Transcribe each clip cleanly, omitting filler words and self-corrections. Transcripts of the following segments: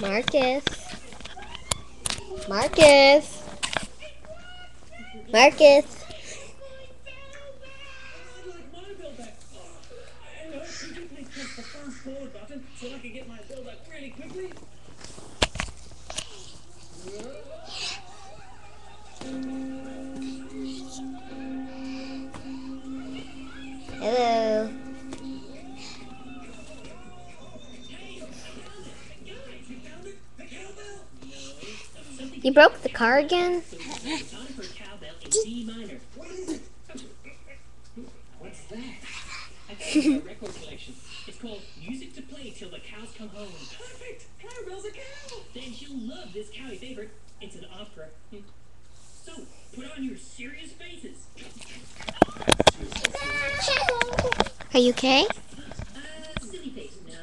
Marcus. Marcus. Marcus. Hello. You broke the car again? What's that? I found a record collection. It's called Music to Play Till the Cows Come Home. Perfect! Clarabelle's a cow! Then she'll love this cowie favorite. It's an opera. So, put on your serious faces. Are you okay? Silly face, no.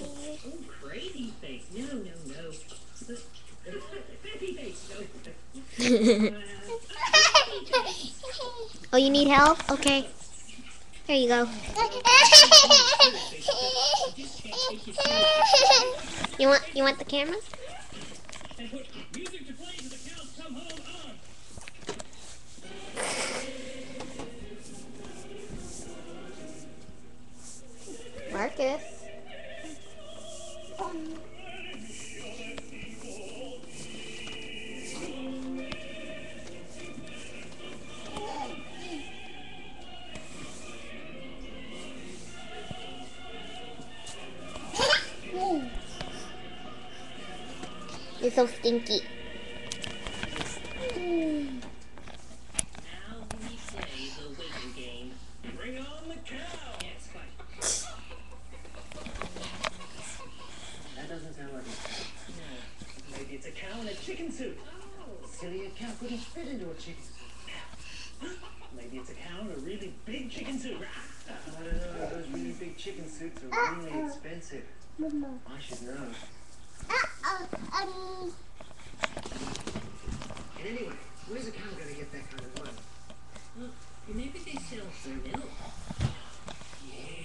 Oh, crazy face, no. Happy face, no. Oh, you need help? Okay. Here you go. You want the camera? And put music to play till the cows come home on. Marcus. You're so stinky. Now we play the waiting game. Bring on the cow! Yes, fine. That doesn't sound like a cow. No. Maybe it's a cow in a chicken suit. Oh. Silly, a cow couldn't fit into a chicken suit. Maybe it's a cow in a really big chicken suit. I don't know. Those really big chicken suits are really expensive. I should know. And anyway, where's a cow going to get that kind of money? Maybe they sell their milk. Yeah.